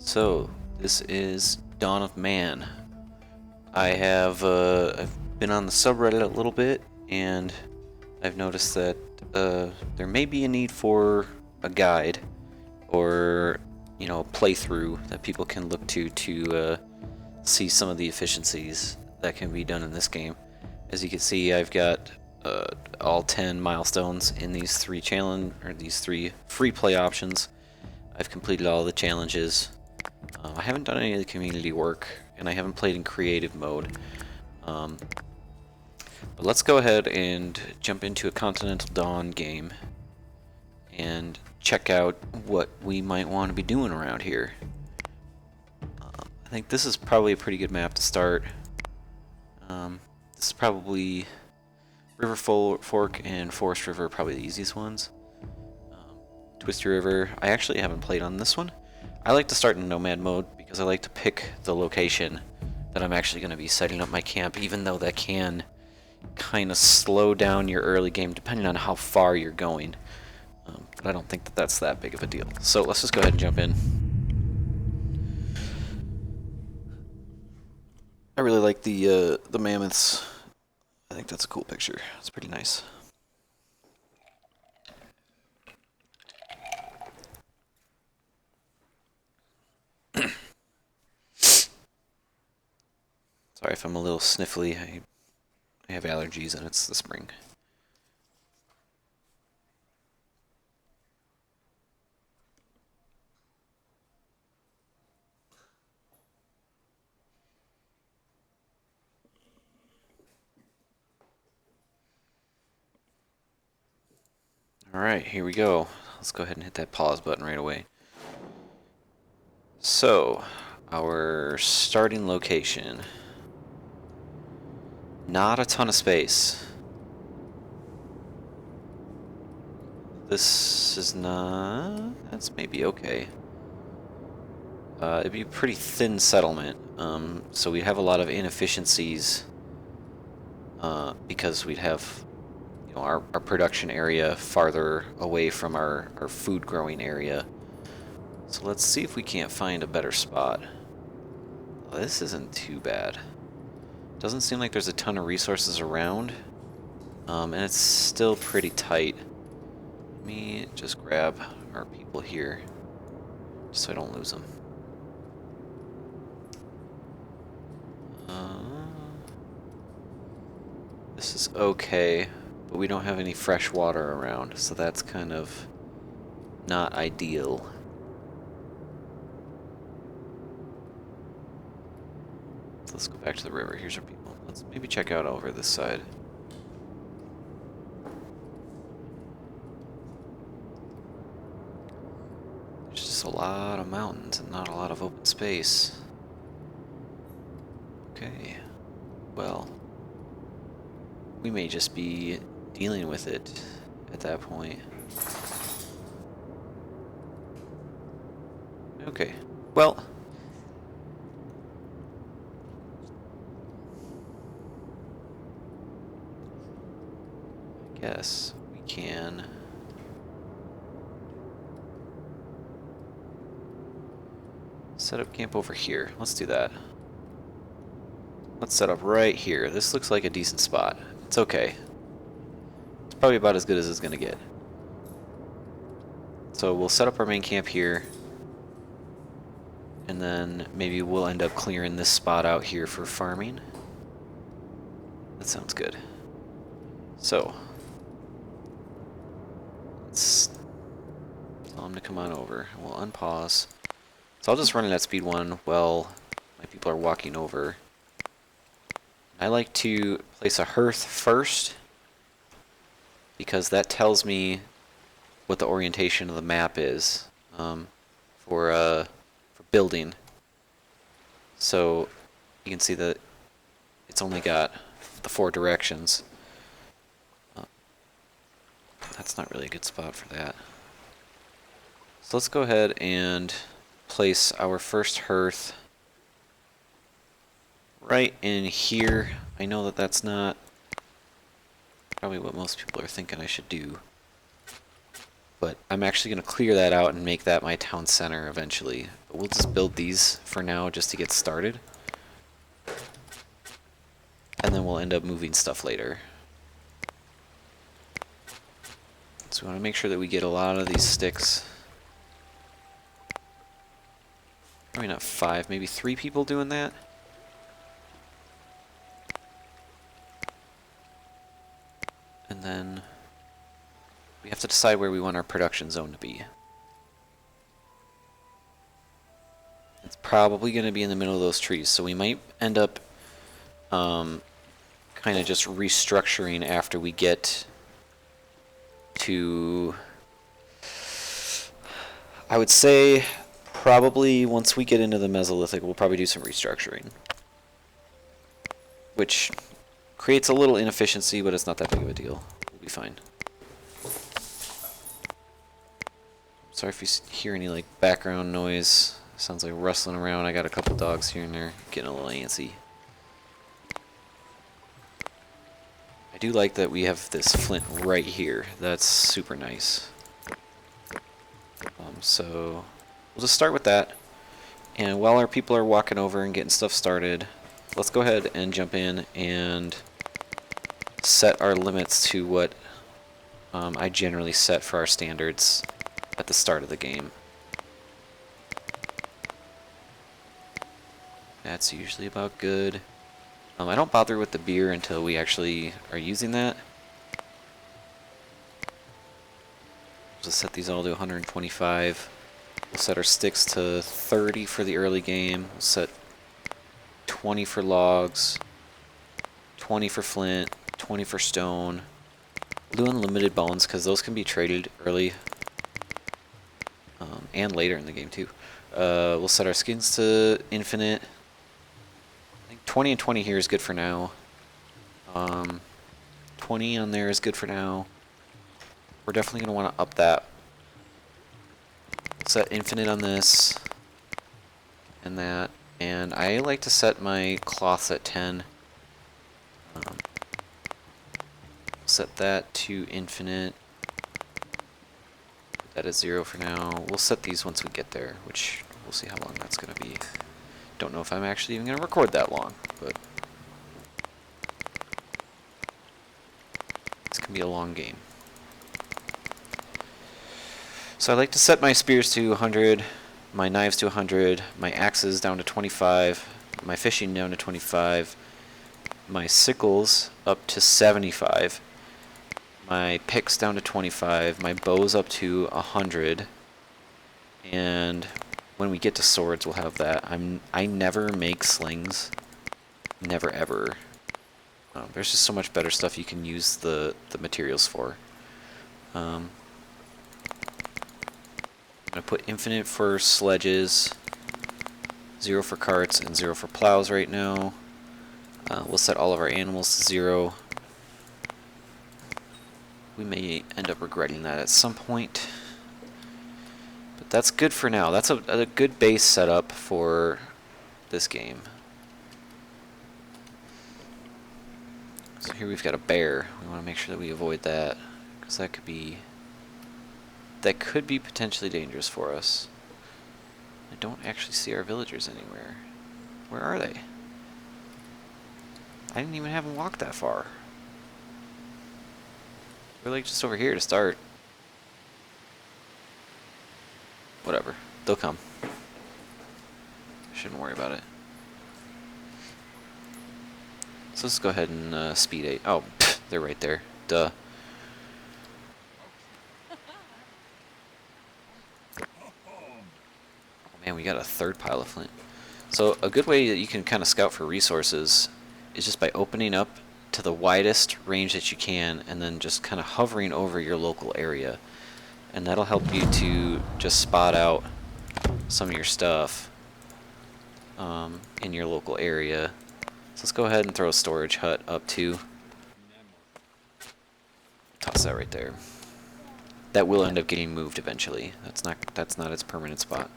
So, this is Dawn of Man. I've been on the subreddit a little bit, and I've noticed that there may be a need for a guide or a playthrough that people can look to see some of the efficiencies that can be done in this game. As you can see, I've got all 10 milestones in these these three free play options. I've completed all the challenges. I haven't done any of the community work, and I haven't played in creative mode. But let's go ahead and jump into a Continental Dawn game and check out what we might want to be doing around here. I think this is probably a pretty good map to start. This is probably River Fork and Forest River are probably the easiest ones. Twisty River, I actually haven't played on this one. I like to start in nomad mode because I like to pick the location that I'm actually going to be setting up my camp, even though that can kind of slow down your early game depending on how far you're going. But I don't think that that's that big of a deal. So let's just go ahead and jump in. I really like the mammoths. I think that's a cool picture. It's pretty nice. Sorry if I'm a little sniffly. I have allergies and it's the spring. Alright, here we go. Let's go ahead and hit that pause button right away. So, our starting location. Not a ton of space. This is not... That's maybe okay. It'd be a pretty thin settlement, so we'd have a lot of inefficiencies because we'd have our production area farther away from our food growing area. So let's see if we can't find a better spot. Well, this isn't too bad. Doesn't seem like there's a ton of resources around, and it's still pretty tight. Let me just grab our people here, just so I don't lose them. This is okay, but we don't have any fresh water around, so that's kind of not ideal. So let's go back to the river. Here's our people. Let's maybe check out over this side. There's just a lot of mountains and not a lot of open space. Okay, well, we may just be dealing with it at that point. Okay, well, I guess we can set up camp over here. Let's do that. Let's set up right here. This looks like a decent spot. It's okay. It's probably about as good as it's gonna get. So we'll set up our main camp here, and then maybe we'll end up clearing this spot out here for farming. That sounds good. So let's tell them to come on over. We'll unpause. So I'll just run it at speed 1 while my people are walking over. I like to place a hearth first because that tells me what the orientation of the map is for building. So you can see that it's only got the 4 directions. That's not really a good spot for that. So let's go ahead and place our first hearth right in here. I know that that's not probably what most people are thinking I should do. But I'm actually going to clear that out and make that my town center eventually. But we'll just build these for now just to get started. And then we'll end up moving stuff later. So we want to make sure that we get a lot of these sticks. Probably not 5, maybe 3 people doing that. And then we have to decide where we want our production zone to be. It's probably going to be in the middle of those trees, so we might end up kind of just restructuring after we get to, I would say, probably once we get into the Mesolithic, we'll probably do some restructuring. Which creates a little inefficiency, but it's not that big of a deal. We'll be fine. Sorry if you hear any like background noise. Sounds like rustling around. I got a couple dogs here and there getting a little antsy. I do like that we have this flint right here. That's super nice. So we'll just start with that. And while our people are walking over and getting stuff started, let's go ahead and jump in and set our limits to what I generally set for our standards at the start of the game. That's usually about good. I don't bother with the beer until we actually are using that. We'll set these all to 125. We'll set our sticks to 30 for the early game. We'll set 20 for logs, 20 for flint, 20 for stone. We'll do unlimited bones because those can be traded early and later in the game too. We'll set our skins to infinite. I think 20 and 20 here is good for now. 20 on there is good for now. We're definitely going to want to up that. Set infinite on this and that. And I like to set my cloths at 10. Set that to infinite. Put that at 0 for now. We'll set these once we get there, which we'll see how long that's going to be. Don't know if I'm actually even going to record that long, but this can be a long game. So I like to set my spears to 100, my knives to 100, my axes down to 25, my fishing down to 25, my sickles up to 75, my picks down to 25, my bows up to 100, and when we get to swords we'll have that. I never make slings, never ever. There's just so much better stuff you can use the materials for. I'm going to put infinite for sledges, 0 for carts, and 0 for plows right now. We'll set all of our animals to 0. We may end up regretting that at some point. But that's good for now. That's a good base setup for this game. So here we've got a bear. We want to make sure that we avoid that, because that could be potentially dangerous for us. I don't actually see our villagers anywhere. Where are they? I didn't even have them walk that far. They're like just over here to start. Whatever. They'll come. Shouldn't worry about it. So let's go ahead and speed 8. Oh, pff, they're right there. Duh. Man, we got a third pile of flint. So a good way that you can kind of scout for resources is just by opening up to the widest range that you can and then just kind of hovering over your local area. And that'll help you to just spot out some of your stuff in your local area. So let's go ahead and throw a storage hut up too. Toss that right there. That will end up getting moved eventually. That's not its permanent spot.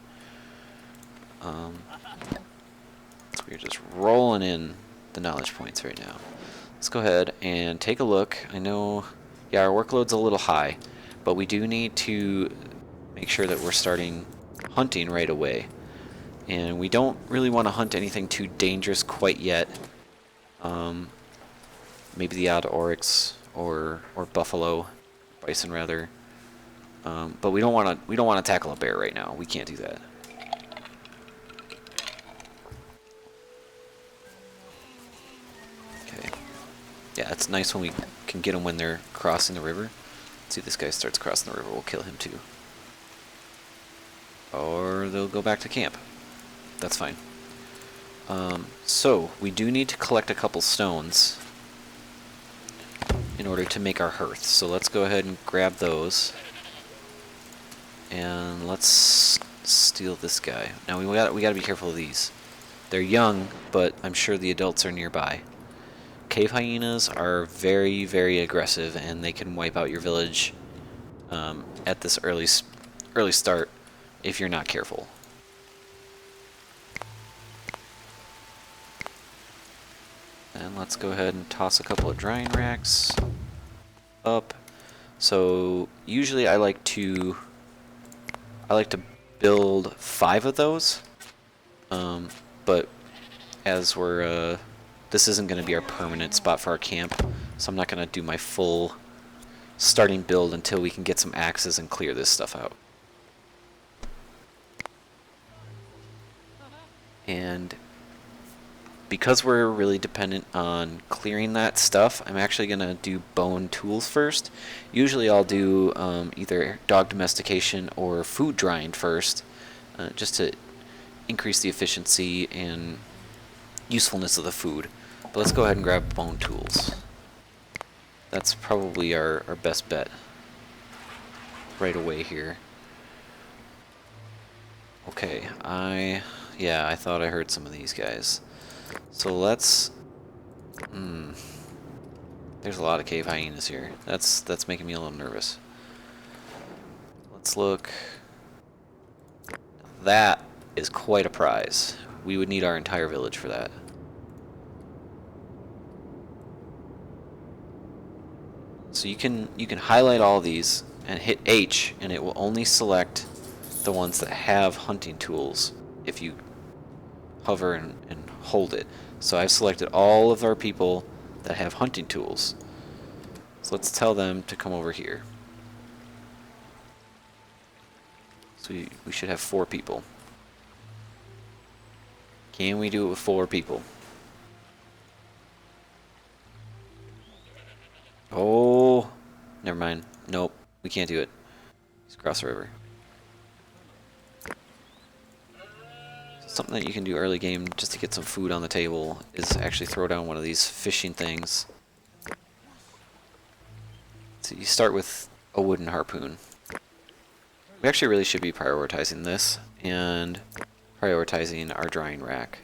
So we're just rolling in the knowledge points right now. Let's go ahead and take a look. I know, yeah, our workload's a little high. but we do need to make sure that we're starting hunting right away. And we don't really want to hunt anything too dangerous quite yet. Maybe the odd oryx or buffalo, bison rather. But we don't want to tackle a bear right now. We can't do that. Okay. Yeah, it's nice when we can get them when they're crossing the river. Let's see, this guy starts crossing the river. We'll kill him too. Or they'll go back to camp. That's fine. So we do need to collect a couple stones in order to make our hearth. So let's go ahead and grab those. And let's steal this guy. Now we gotta be careful of these. They're young, but I'm sure the adults are nearby. Cave hyenas are very, very aggressive, and they can wipe out your village at this early start if you're not careful. And let's go ahead and toss a couple of drying racks up. So usually I like to build 5 of those, but as we're this isn't going to be our permanent spot for our camp, so I'm not going to do my full starting build until we can get some axes and clear this stuff out. And because we're really dependent on clearing that stuff, I'm actually going to do bone tools first. Usually I'll do either dog domestication or food drying first, just to increase the efficiency and usefulness of the food. But let's go ahead and grab bone tools. That's probably our best bet right away here. Okay, I thought I heard some of these guys. So let's... There's a lot of cave hyenas here. That's making me a little nervous. Let's look. That is quite a prize. We would need our entire village for that. So you can highlight all these and hit H, and it will only select the ones that have hunting tools if you hover and hold it. So I've selected all of our people that have hunting tools. So let's tell them to come over here. So we should have 4 people. Can we do it with 4 people? Oh, never mind. Nope, we can't do it. Just cross the river. Something that you can do early game just to get some food on the table is actually throw down one of these fishing things. So you start with a wooden harpoon. We actually really should be prioritizing this and prioritizing our drying rack.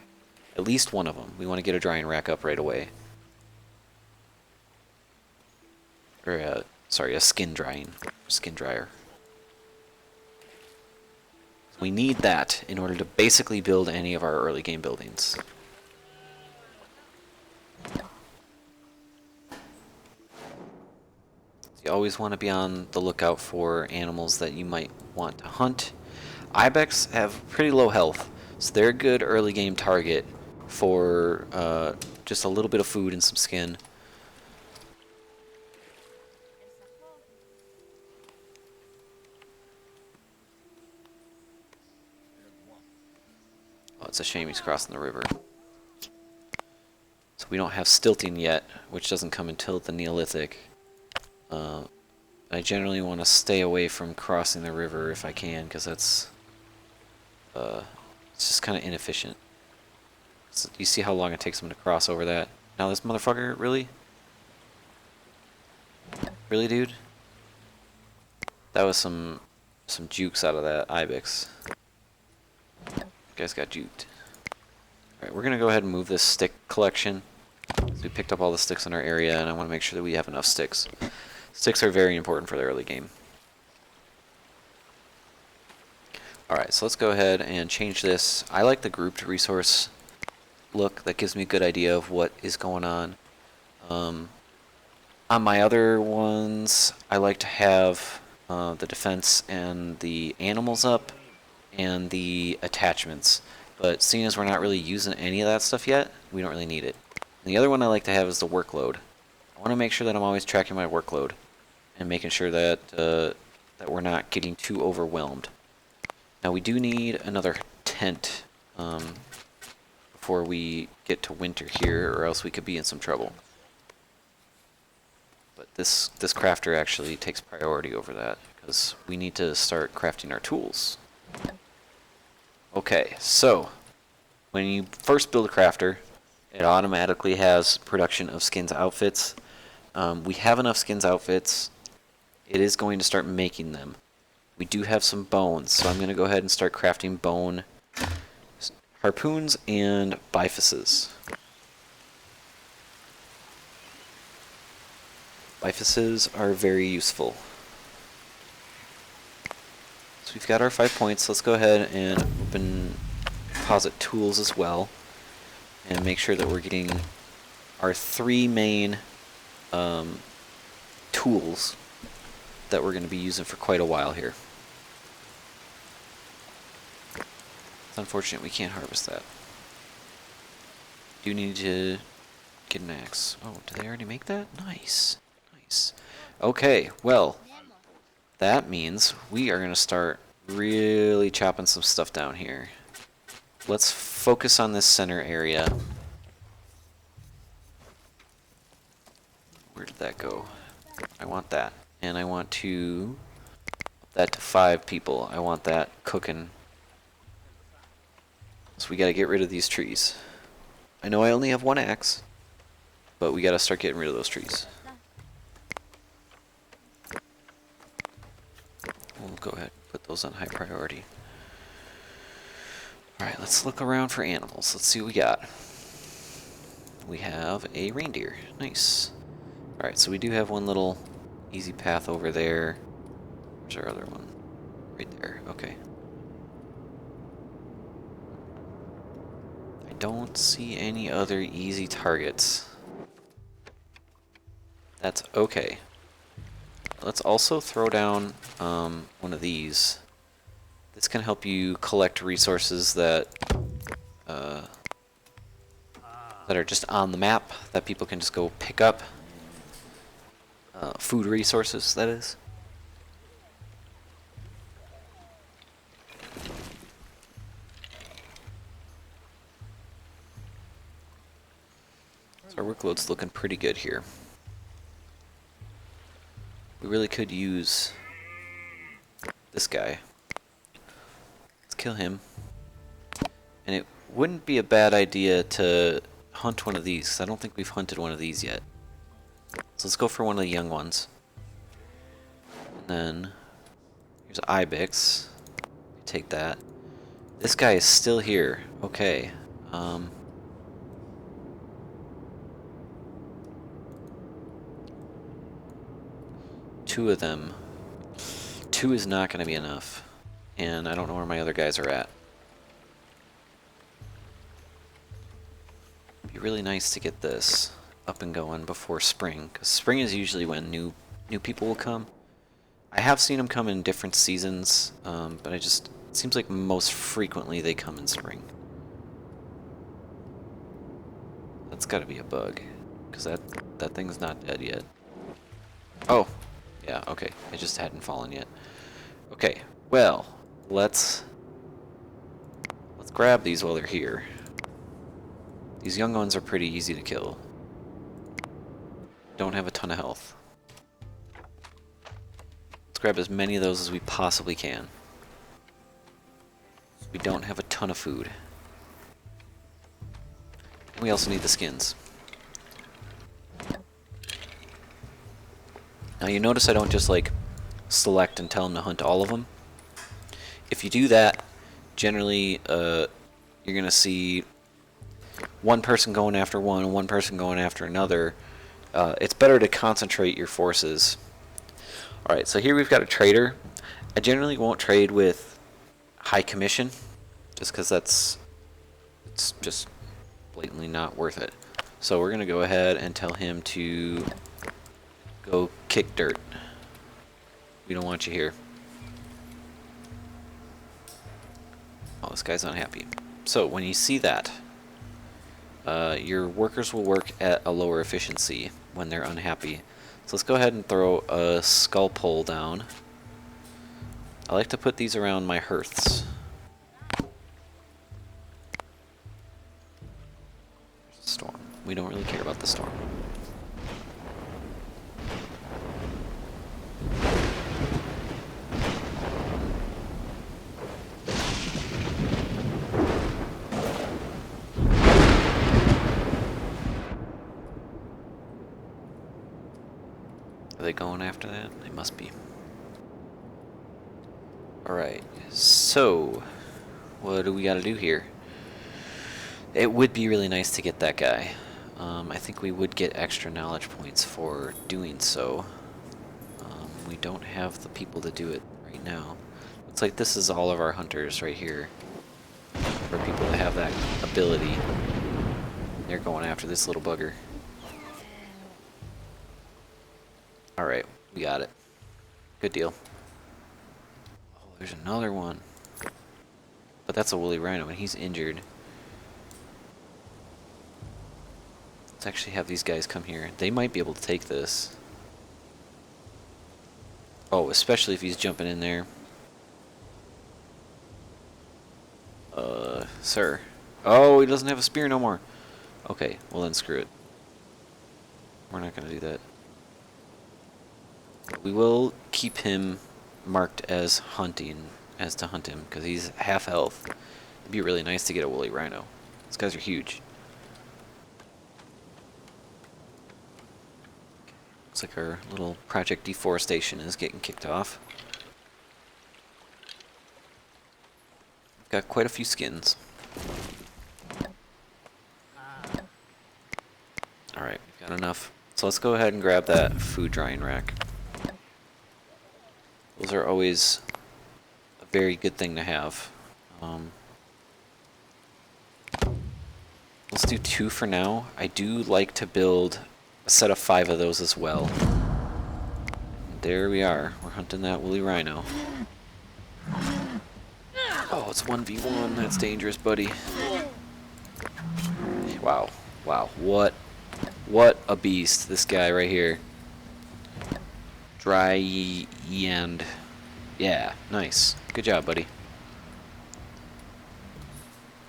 At least one of them. We want to get a drying rack up right away. Or sorry, a skin dryer. We need that in order to basically build any of our early game buildings. You always want to be on the lookout for animals that you might want to hunt. Ibex have pretty low health, so they're a good early game target for just a little bit of food and some skin. Oh, it's a shame he's crossing the river. So we don't have stilting yet, which doesn't come until the Neolithic. I generally want to stay away from crossing the river if I can, because that's it's just kind of inefficient. So you see how long it takes him to cross over that? Now this motherfucker, really? Really, dude? That was some jukes out of that Ibex. Guys got juked. Alright, we're gonna go ahead and move this stick collection. So we picked up all the sticks in our area, and I want to make sure that we have enough sticks. Sticks are very important for the early game. Alright, so let's go ahead and change this. I like the grouped resource look. That gives me a good idea of what is going on. On my other ones, I like to have the defense and the animals up, and the attachments. But seeing as we're not really using any of that stuff yet, we don't really need it. And the other one I like to have is the workload. I want to make sure that I'm always tracking my workload and making sure that that we're not getting too overwhelmed. Now we do need another tent before we get to winter here, or else we could be in some trouble. But this crafter actually takes priority over that, because we need to start crafting our tools. Okay, so when you first build a crafter, it automatically has production of skins outfits. We have enough skins outfits. It is going to start making them. We do have some bones, so I'm going to go ahead and start crafting bone harpoons and bifuses. Bifuses are very useful. So we've got our 5 points. Let's go ahead and deposit tools as well, and make sure that we're getting our 3 main tools that we're going to be using for quite a while here. It's unfortunate we can't harvest that. Do need to get an axe. Oh, did they already make that? Nice. Nice. Okay, well, that means we are going to start really chopping some stuff down here. Let's focus on this center area. Where did that go? I want that. And I want to up that to 5 people. I want that cooking. So we got to get rid of these trees. I know I only have 1 axe, but we got to start getting rid of those trees. We'll go ahead and put those on high priority. Alright, let's look around for animals. Let's see what we got. We have a reindeer. Nice. Alright, so we do have one little easy path over there. Where's our other one? Right there. Okay. I don't see any other easy targets. That's okay. Let's also throw down one of these. This can help you collect resources that that are just on the map that people can just go pick up. Food resources, that is. So our workload's looking pretty good here. We really could use this guy. Let's kill him. And it wouldn't be a bad idea to hunt one of these, 'cause I don't think we've hunted one of these yet. So let's go for one of the young ones. And then here's Ibex. Take that. This guy is still here. Okay. Two of them. 2 is not going to be enough. And I don't know where my other guys are at. It'd be really nice to get this up and going before spring, because spring is usually when new people will come. I have seen them come in different seasons, but it seems like most frequently they come in spring. That's got to be a bug, because that thing's not dead yet. Oh, yeah, okay. It just hadn't fallen yet. Okay, well, let's grab these while they're here. These young ones are pretty easy to kill. Don't have a ton of health. Let's grab as many of those as we possibly can. We don't have a ton of food. We also need the skins. Now you notice I don't just like select and tell them to hunt all of them. If you do that, generally you're gonna see one person going after one and one person going after another. It's better to concentrate your forces. Alright, so here we've got a trader. I generally won't trade with high commission, just because it's just blatantly not worth it. So we're going to go ahead and tell him to go kick dirt. We don't want you here. Oh, this guy's unhappy. So when you see that, your workers will work at a lower efficiency when they're unhappy. So let's go ahead and throw a skull pole down. I like to put these around my hearths. Storm. We don't really care about the storm. Are they going after that? They must be. Alright, so what do we gotta do here? It would be really nice to get that guy. I think we would get extra knowledge points for doing so. We don't have the people to do it right now. Looks like this is all of our hunters right here. For people to have that ability. They're going after this little bugger. Alright, we got it. Good deal. Oh, there's another one. But that's a woolly rhino and he's injured. Let's actually have these guys come here. They might be able to take this. Oh, especially if he's jumping in there. Sir. Oh, he doesn't have a spear no more. Okay, well then screw it. We're not gonna do that. We will keep him marked as hunting, as to hunt him, because he's half health. It'd be really nice to get a woolly rhino. These guys are huge. Looks like our little project deforestation is getting kicked off. Got quite a few skins. Alright, we've got enough. So let's go ahead and grab that food drying rack. Those are always a very good thing to have. Let's do 2 for now. I do like to build a set of 5 of those as well. There we are. We're hunting that woolly rhino. Oh, it's 1v1. That's dangerous, buddy. Wow. Wow. What a beast. This guy right here. Dry end. Yeah, nice. Good job, buddy.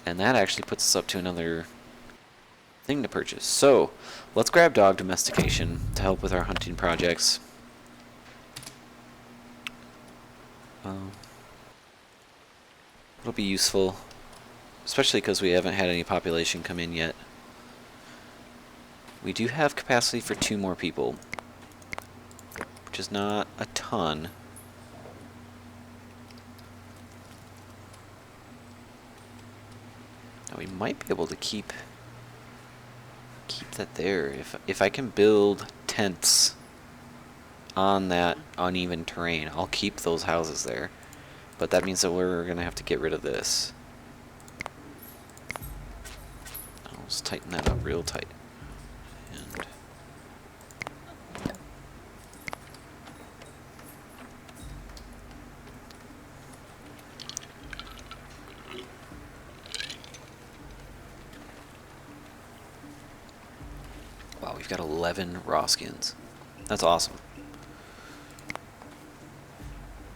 And that actually puts us up to another thing to purchase. So, let's grab dog domestication to help with our hunting projects. It'll be useful, especially because we haven't had any population come in yet. We do have capacity for 2 more people, which is not a ton. Now we might be able to keep that there. If I can build tents on that uneven terrain, I'll keep those houses there. But that means that we're gonna have to get rid of this. I'll just tighten that up real tight. And wow, we've got 11 raw skins. That's awesome.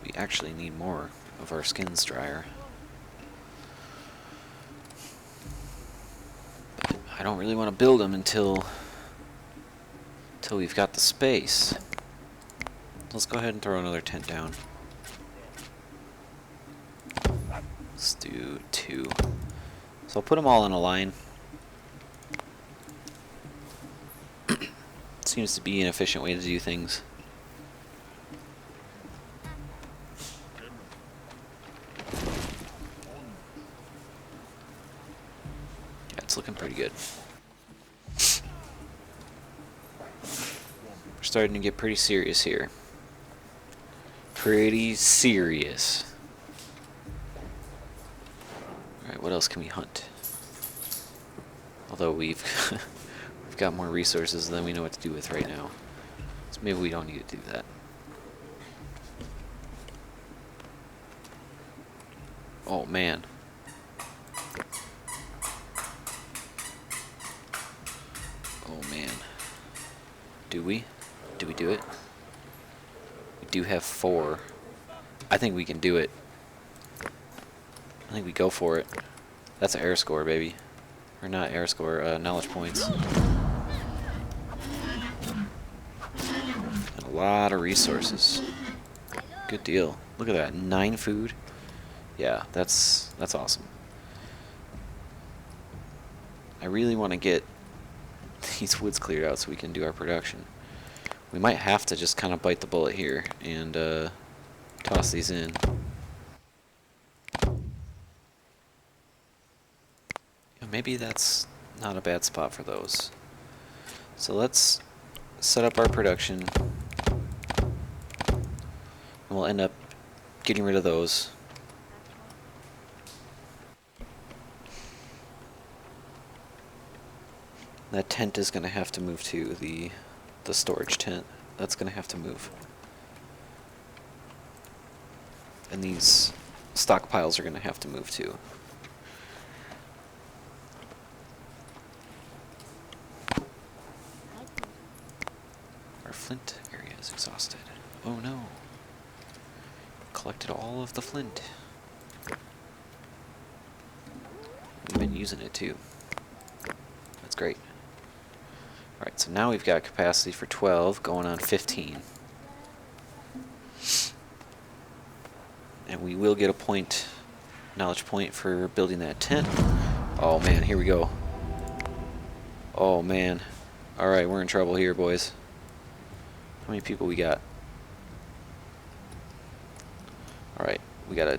We actually need more of our skins dryer. But I don't really want to build them until we've got the space. Let's go ahead and throw another tent down. Let's do 2. So I'll put them all in a line. Seems to be an efficient way to do things. Yeah, it's looking pretty good. We're starting to get pretty serious here. Pretty serious. Alright, what else can we hunt? Although we've we've got more resources than we know what to do with right now. So maybe we don't need to do that. Oh man. Oh man. Do we? Do we do it? We do have 4. I think we can do it. I think we go for it. That's an air score, baby. Or not air score, knowledge points. And a lot of resources. Good deal. Look at that. 9 food. Yeah, that's awesome. I really want to get these woods cleared out so we can do our production. We might have to just kind of bite the bullet here and toss these in. Yeah, maybe that's not a bad spot for those. So let's set up our production. And we'll end up getting rid of those. That tent is going to have to move too, the storage tent. That's going to have to move. And these stockpiles are going to have to move too. Our flint area is exhausted. Oh no. Collected all of the flint. We've been using it too. That's great. Alright, so now we've got capacity for 12, going on 15. And we will get a point, knowledge point for building that tent. Oh man, here we go. Oh man. Alright, we're in trouble here, boys. How many people we got? Alright, we gotta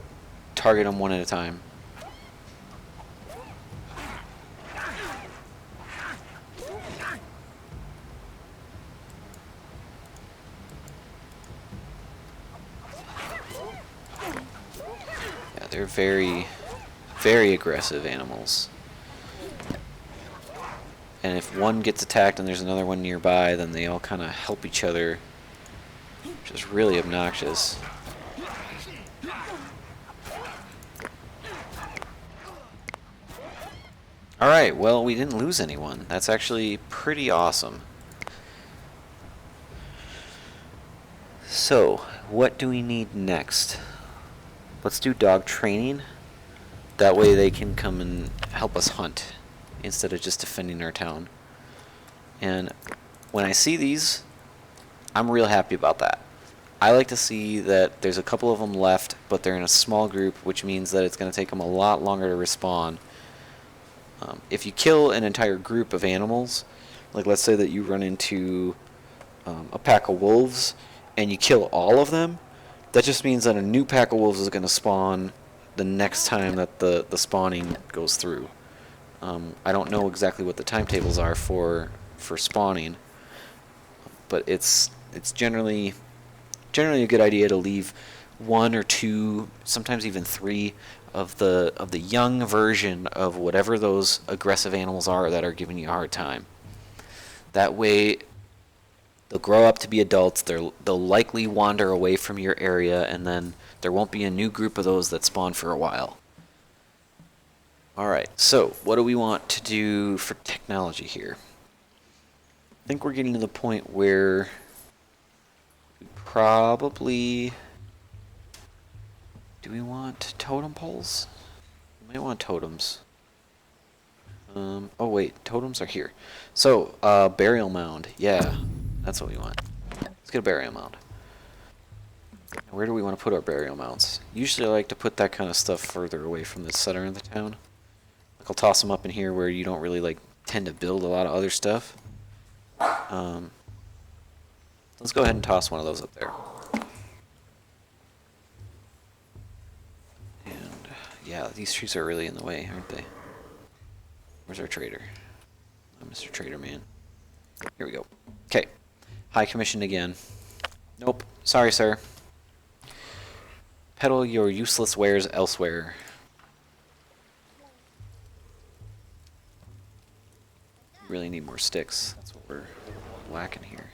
target them one at a time. They're very, very aggressive animals. And if one gets attacked and there's another one nearby, then they all kind of help each other, which is really obnoxious. Alright, well, we didn't lose anyone. That's actually pretty awesome. So, what do we need next? Let's do dog training. That way they can come and help us hunt instead of just defending our town. And when I see these, I'm real happy about that. I like to see that there's a couple of them left, but they're in a small group, which means that it's going to take them a lot longer to respawn. If you kill an entire group of animals, like let's say that you run into a pack of wolves and you kill all of them, that just means that a new pack of wolves is going to spawn the next time that the spawning goes through. I don't know exactly what the timetables are for spawning, but it's generally a good idea to leave 1 or 2, sometimes even 3 of the young version of whatever those aggressive animals are that are giving you a hard time. That way they'll grow up to be adults, they'll likely wander away from your area, and then there won't be a new group of those that spawn for a while. Alright, so what do we want to do for technology here? I think we're getting to the point where we probably... Do we want totem poles? We might want totems. Oh wait, totems are here. So, burial mound, yeah. That's what we want. Let's get a burial mound. Where do we want to put our burial mounds? Usually I like to put that kind of stuff further away from the center of the town. Like I'll toss them up in here where you don't really like tend to build a lot of other stuff. Let's go ahead and toss one of those up there. And yeah, these trees are really in the way, aren't they? Where's our trader? Oh, Mr. Trader Man. Here we go. Okay. High commission again. Nope. Sorry, sir. Peddle your useless wares elsewhere. Really need more sticks. That's what we're lacking here.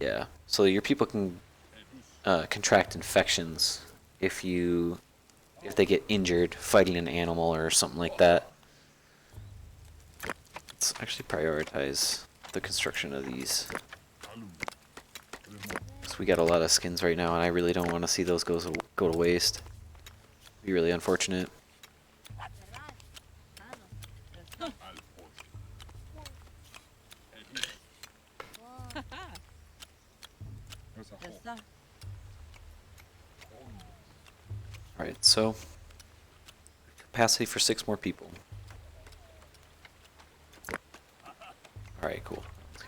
Yeah. So your people can contract infections if they get injured fighting an animal or something like that. Let's actually prioritize the construction of these. Because we got a lot of skins right now, and I really don't want to see those go to waste. Be really unfortunate. Alright, so capacity for 6 more people. Alright, cool. Let's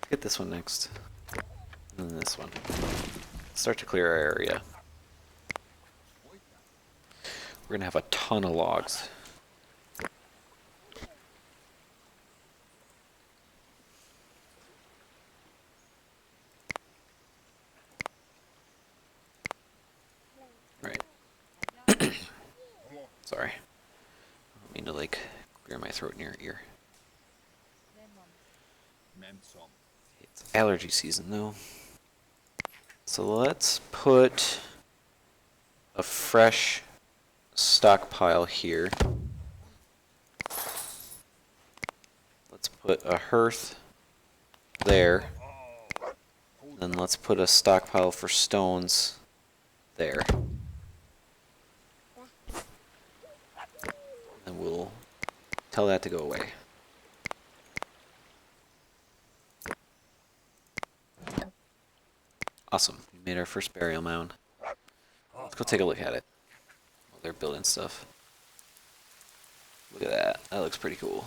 get this one next. And then this one. Let's start to clear our area. We're gonna have a ton of logs. Right. Sorry. I don't mean to like clear my throat in your ear. It's allergy season though. So let's put a fresh stockpile here. Let's put a hearth there. Then let's put a stockpile for stones there. And we'll tell that to go away. Awesome. We made our first burial mound. Let's go take a look at it. Oh, they're building stuff. Look at that. That looks pretty cool.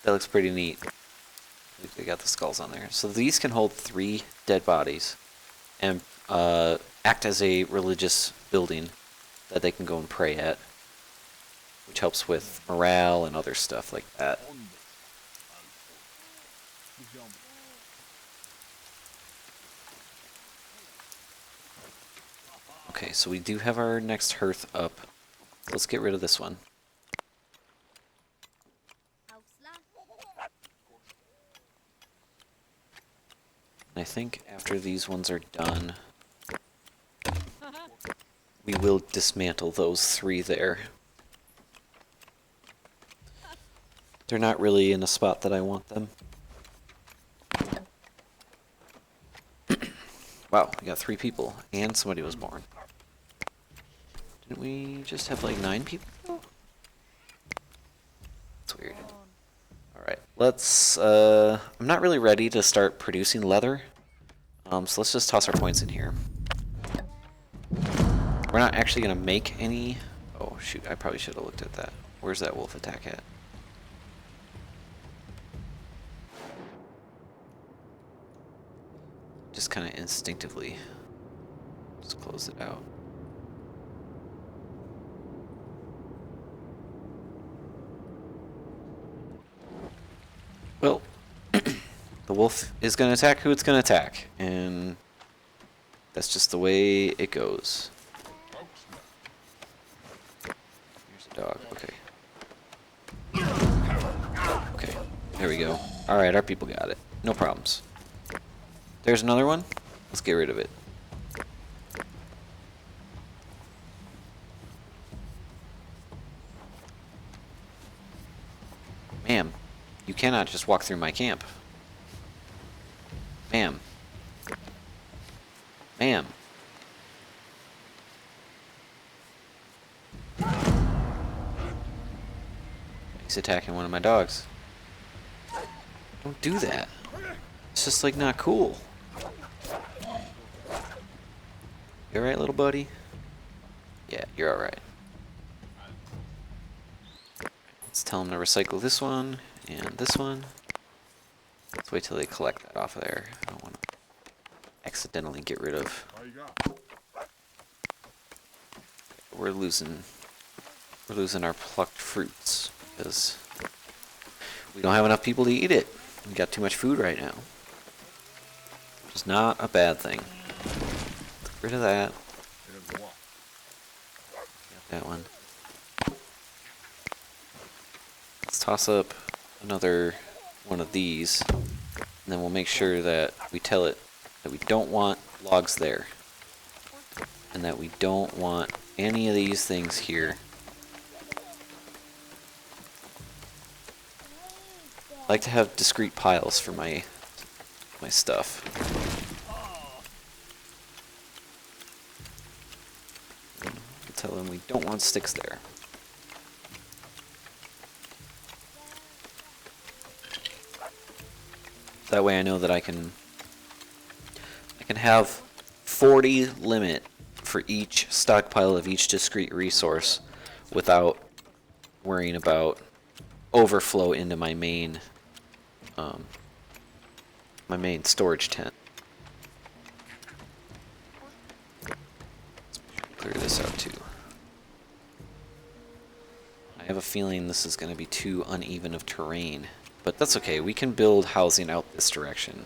That looks pretty neat. They got the skulls on there. So these can hold 3 dead bodies and act as a religious building that they can go and pray at, which helps with morale and other stuff like that. Okay, so we do have our next hearth up. Let's get rid of this one. And I think after these ones are done, we will dismantle those 3 there. They're not really in a spot that I want them. Wow, we got 3 people, and somebody was born. Didn't we just have like 9 people? That's weird. Alright, let's, I'm not really ready to start producing leather. So let's just toss our points in here. We're not actually going to make any... Oh shoot, I probably should have looked at that. Where's that wolf attack at? Just kind of instinctively just close it out. Well, the wolf is going to attack who it's going to attack, and that's just the way it goes. Here's a dog, okay. Okay, there we go. Alright, our people got it. No problems. There's another one. Let's get rid of it. Ma'am, you cannot just walk through my camp. Ma'am. Ma'am. He's attacking one of my dogs. Don't do that. It's just like not cool. You alright, little buddy? Yeah, you're alright. Let's tell him to recycle this one and this one. Let's wait till they collect that off of there. I don't want to accidentally get rid of. We're losing our plucked fruits because we don't have enough people to eat it. We got too much food right now, which is not a bad thing. Get rid of that. Got that one. Let's toss up another one of these. And then we'll make sure that we tell it that we don't want logs there. And that we don't want any of these things here. I like to have discrete piles for my stuff. We'll tell them we don't want sticks there. That way I know that I can have 40 limit for each stockpile of each discrete resource without worrying about overflow into my main storage tent. Let's clear this out too. I have a feeling this is going to be too uneven of terrain. But that's okay, we can build housing out this direction.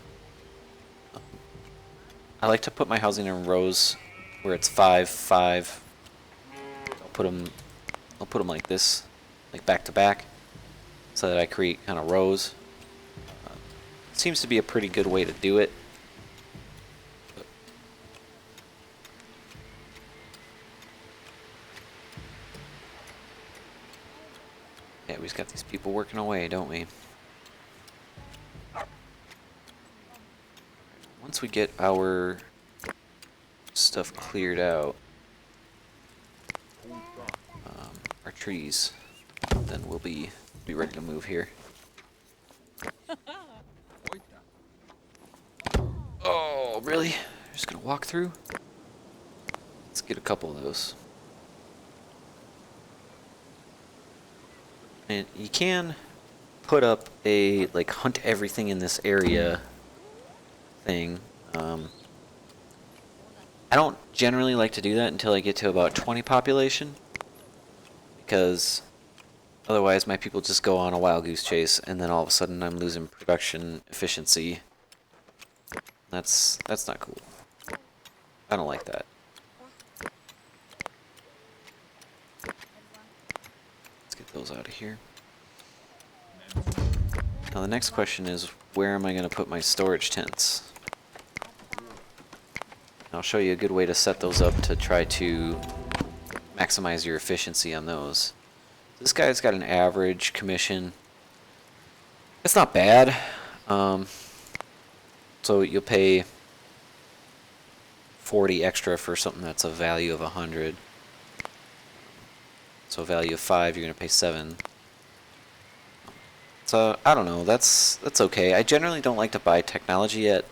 I like to put my housing in rows where it's 5, 5. I'll put them like this, like back to back, so that I create kind of rows. Seems to be a pretty good way to do it. Yeah, we've got these people working away, don't we? Once we get our stuff cleared out, our trees, then we'll be ready to move here. Oh, really? You're just gonna walk through? Let's get a couple of those. And you can put up a, like, hunt everything in this area thing. I don't generally like to do that until I get to about 20 population, because otherwise my people just go on a wild goose chase, and then all of a sudden I'm losing production efficiency. That's not cool. I don't like that. Let's get those out of here. Now the next question is, where am I going to put my storage tents? I'll show you a good way to set those up to try to maximize your efficiency on those. This guy's got an average commission. It's not bad. So you'll pay 40 extra for something that's a value of 100. So a value of 5, you're going to pay 7. So I don't know, that's okay. I generally don't like to buy technology at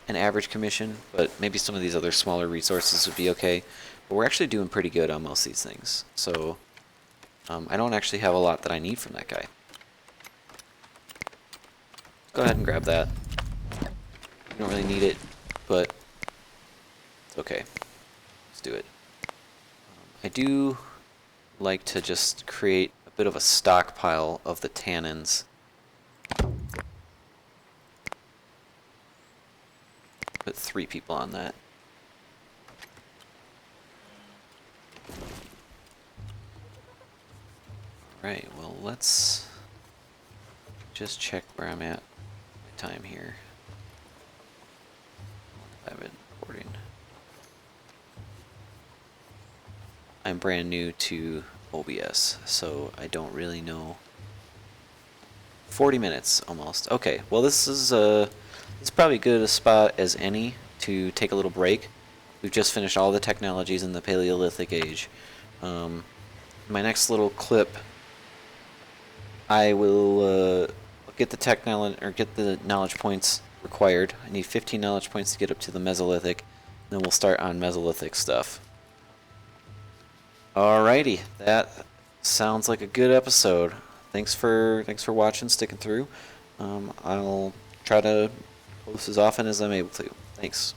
an average commission, but maybe some of these other smaller resources would be okay. But we're actually doing pretty good on most of these things. So I don't actually have a lot that I need from that guy. Go ahead and grab that. You don't really need it, but it's okay. Let's do it. I do like to just create a bit of a stockpile of the tannins. Put 3 people on that. Alright, well, let's just check where I'm at. My time here. I've been recording. I'm brand new to OBS, so I don't really know. 40 minutes almost. Okay, well, this is probably good a spot as any to take a little break. We've just finished all the technologies in the Paleolithic age. My next little clip, I will get the technology or get the knowledge points required. I need 15 knowledge points to get up to the Mesolithic. Then we'll start on Mesolithic stuff. Alrighty, that sounds like a good episode. Thanks for watching, sticking through. I'll try to post as often as I'm able to. Thanks.